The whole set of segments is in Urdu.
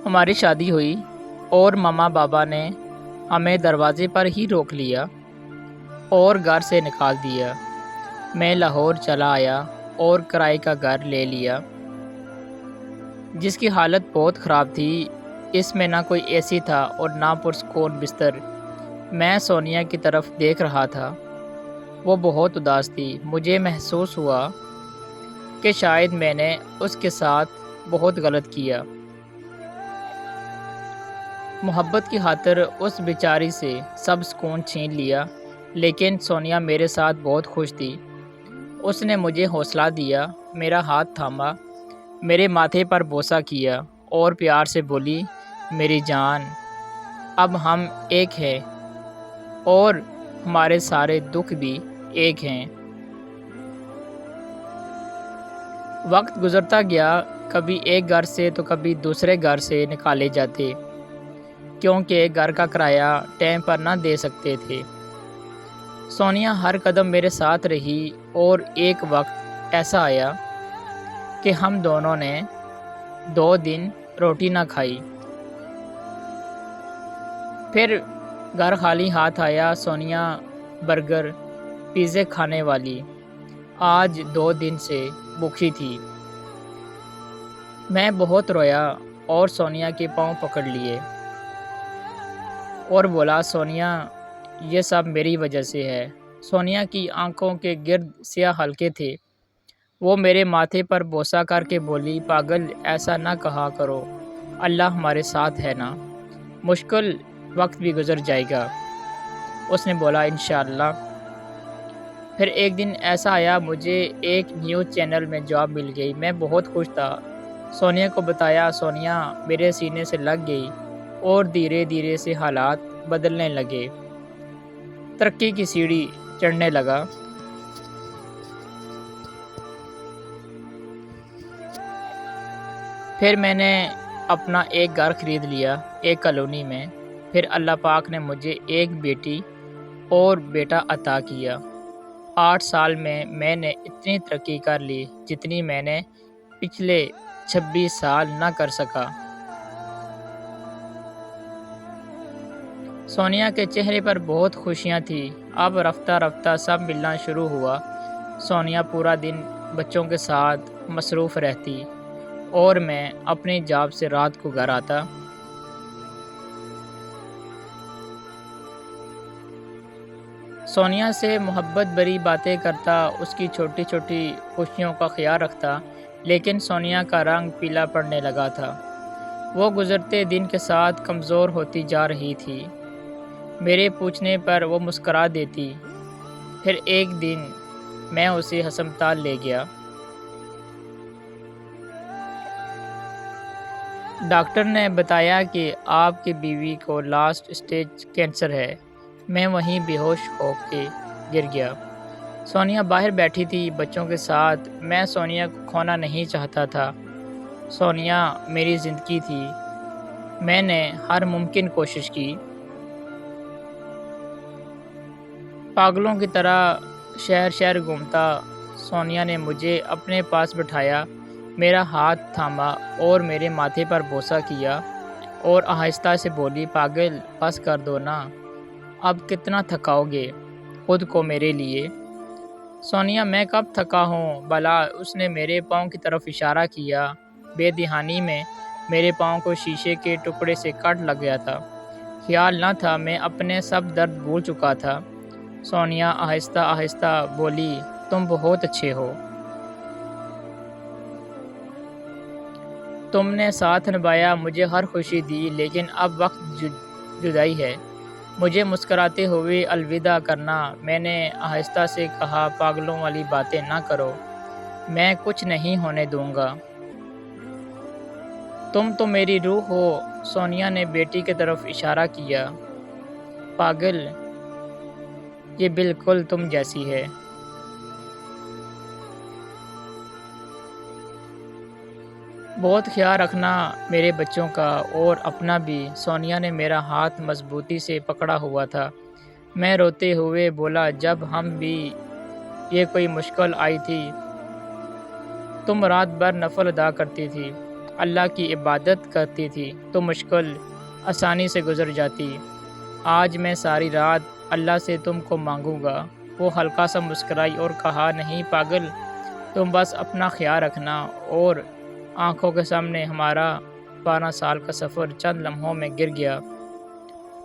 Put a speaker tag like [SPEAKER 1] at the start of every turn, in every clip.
[SPEAKER 1] ہماری شادی ہوئی اور ماما بابا نے ہمیں دروازے پر ہی روک لیا اور گھر سے نکال دیا۔ میں لاہور چلا آیا اور کرائے کا گھر لے لیا، جس کی حالت بہت خراب تھی۔ اس میں نہ کوئی اے سی تھا اور نہ پرسکون بستر۔ میں سونیا کی طرف دیکھ رہا تھا، وہ بہت اداس تھی۔ مجھے محسوس ہوا کہ شاید میں نے اس کے ساتھ بہت غلط کیا۔ محبت کی خاطر اس بیچاری سے سب سکون چھین لیا، لیکن سونیا میرے ساتھ بہت خوش تھی۔ اس نے مجھے حوصلہ دیا، میرا ہاتھ تھاما، میرے ماتھے پر بوسہ کیا اور پیار سے بولی، میری جان، اب ہم ایک ہیں اور ہمارے سارے دکھ بھی ایک ہیں۔ وقت گزرتا گیا، کبھی ایک گھر سے تو کبھی دوسرے گھر سے نکالے جاتے، کیونکہ گھر کا کرایہ ٹائم پر نہ دے سکتے تھے۔ سونیا ہر قدم میرے ساتھ رہی اور ایک وقت ایسا آیا کہ ہم دونوں نے 2 دن روٹی نہ کھائی۔ پھر گھر خالی ہاتھ آیا۔ سونیا برگر، پیزے کھانے والی آج 2 دن سے بھوکی تھی۔ میں بہت رویا اور سونیا کے پاؤں پکڑ لیے اور بولا، سونیا، یہ سب میری وجہ سے ہے۔ سونیا کی آنکھوں کے گرد سیاہ حلقے تھے۔ وہ میرے ماتھے پر بوسہ کر کے بولی، پاگل، ایسا نہ کہا کرو، اللہ ہمارے ساتھ ہے نا، مشکل وقت بھی گزر جائے گا۔ اس نے بولا، انشاءاللہ۔ پھر ایک دن ایسا آیا، مجھے ایک نیوز چینل میں جاب مل گئی۔ میں بہت خوش تھا۔ سونیا کو بتایا، سونیا میرے سینے سے لگ گئی اور دھیرے دھیرے سے حالات بدلنے لگے۔ ترقی کی سیڑھی چڑھنے لگا۔ پھر میں نے اپنا ایک گھر خرید لیا، ایک کالونی میں۔ پھر اللہ پاک نے مجھے ایک بیٹی اور بیٹا عطا کیا۔ 8 سال میں نے اتنی ترقی کر لی جتنی میں نے پچھلے 26 سال نہ کر سکا۔ سونیا کے چہرے پر بہت خوشیاں تھیں۔ اب رفتہ رفتہ سب ملنا شروع ہوا۔ سونیا پورا دن بچوں کے ساتھ مصروف رہتی اور میں اپنی جاب سے رات کو گھر آتا۔ سونیا سے محبت بھری باتیں کرتا، اس کی چھوٹی چھوٹی خوشیوں کا خیال رکھتا، لیکن سونیا کا رنگ پیلا پڑنے لگا تھا۔ وہ گزرتے دن کے ساتھ کمزور ہوتی جا رہی تھی۔ میرے پوچھنے پر وہ مسکرا دیتی۔ پھر ایک دن میں اسے ہسپتال لے گیا۔ ڈاکٹر نے بتایا کہ آپ کی بیوی کو لاسٹ اسٹیج کینسر ہے۔ میں وہیں بے ہوش ہو کے گر گیا۔ سونیا باہر بیٹھی تھی بچوں کے ساتھ۔ میں سونیا کو کھونا نہیں چاہتا تھا۔ سونیا میری زندگی تھی۔ میں نے ہر ممکن کوشش کی۔ پاگلوں کی طرح شہر شہر گھومتا۔ سونیا نے مجھے اپنے پاس بٹھایا، میرا ہاتھ تھاما اور میرے ماتھے پر بوسہ کیا اور آہستہ سے بولی، پاگل، بس کر دو نا، اب کتنا تھکاؤ گے خود کو میرے لیے۔ سونیا، میں کب تھکا ہوں بھلا؟ اس نے میرے پاؤں کی طرف اشارہ کیا۔ بے دہانی میں میرے پاؤں کو شیشے کے ٹکڑے سے کٹ لگ گیا تھا۔ خیال نہ تھا، میں اپنے سب درد بھول چکا تھا۔ سونیا آہستہ آہستہ بولی، تم بہت اچھے ہو۔ تم نے ساتھ نبھایا، مجھے ہر خوشی دی، لیکن اب وقت جدائی ہے۔ مجھے مسکراتے ہوئے الوداع کرنا۔ میں نے آہستہ سے کہا، پاگلوں والی باتیں نہ کرو، میں کچھ نہیں ہونے دوں گا۔ تم تو میری روح ہو۔ سونیا نے بیٹی کی طرف اشارہ کیا، پاگل، یہ بالکل تم جیسی ہے۔ بہت خیال رکھنا میرے بچوں کا اور اپنا بھی۔ سونیا نے میرا ہاتھ مضبوطی سے پکڑا ہوا تھا۔ میں روتے ہوئے بولا، جب ہم بھی یہ کوئی مشکل آئی تھی، تم رات بھر نفل ادا کرتی تھی، اللہ کی عبادت کرتی تھی تو مشکل آسانی سے گزر جاتی۔ آج میں ساری رات اللہ سے تم کو مانگوں گا۔ وہ ہلکا سا مسکرائی اور کہا، نہیں پاگل، تم بس اپنا خیال رکھنا۔ اور آنکھوں کے سامنے ہمارا 12 سال کا سفر چند لمحوں میں گر گیا۔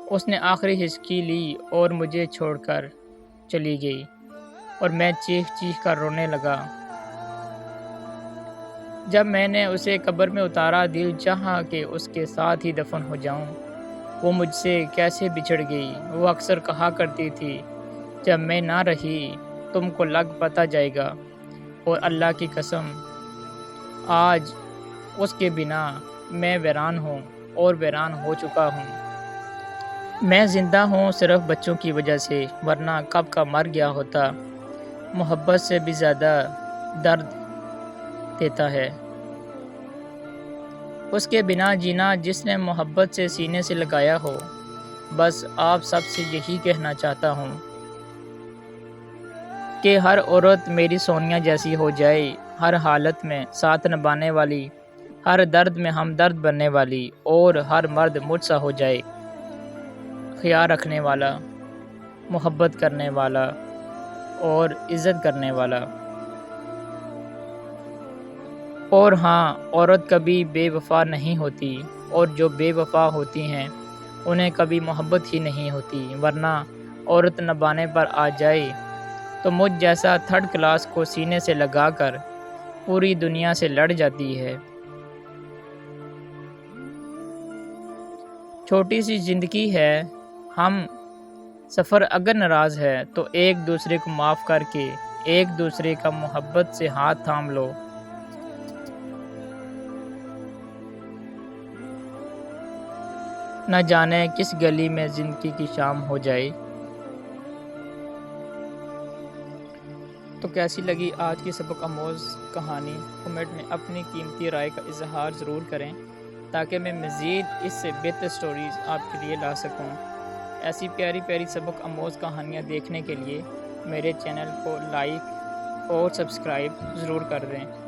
[SPEAKER 1] اس نے آخری ہچکی لی اور مجھے چھوڑ کر چلی گئی اور میں چیخ چیخ کر رونے لگا۔ جب میں نے اسے قبر میں اتارا، دل چاہا کہ اس کے ساتھ ہی دفن ہو جاؤں۔ وہ مجھ سے کیسے بچھڑ گئی۔ وہ اکثر کہا کرتی تھی، جب میں نہ رہی تم کو لگ پتہ جائے گا۔ اور اللہ کی قسم، آج اس کے بنا میں ویران ہوں اور ویران ہو چکا ہوں۔ میں زندہ ہوں صرف بچوں کی وجہ سے، ورنہ کب کا مر گیا ہوتا۔ محبت سے بھی زیادہ درد دیتا ہے اس کے بنا جینا جس نے محبت سے سینے سے لگایا ہو۔ بس آپ سب سے یہی کہنا چاہتا ہوں کہ ہر عورت میری سونیا جیسی ہو جائے، ہر حالت میں ساتھ نبھانے والی، ہر درد میں ہمدرد بننے والی، اور ہر مرد مجھ سا ہو جائے، خیال رکھنے والا، محبت کرنے والا اور عزت کرنے والا۔ اور ہاں، عورت کبھی بے وفا نہیں ہوتی، اور جو بے وفا ہوتی ہیں انہیں کبھی محبت ہی نہیں ہوتی، ورنہ عورت نبھانے پر آ جائے تو مجھ جیسا تھرڈ کلاس کو سینے سے لگا کر پوری دنیا سے لڑ جاتی ہے۔ چھوٹی سی زندگی ہے، ہم سفر اگر ناراض ہے تو ایک دوسرے کو معاف کر کے ایک دوسرے کا محبت سے ہاتھ تھام لو۔ نہ جانے کس گلی میں زندگی کی شام ہو جائے۔ تو کیسی لگی آج کی سبق آموز کہانی؟ کمنٹ میں اپنی قیمتی رائے کا اظہار ضرور کریں تاکہ میں مزید اس سے بہتر سٹوریز آپ کے لیے لا سکوں۔ ایسی پیاری پیاری سبق آموز کہانیاں دیکھنے کے لیے میرے چینل کو لائک اور سبسکرائب ضرور کر دیں۔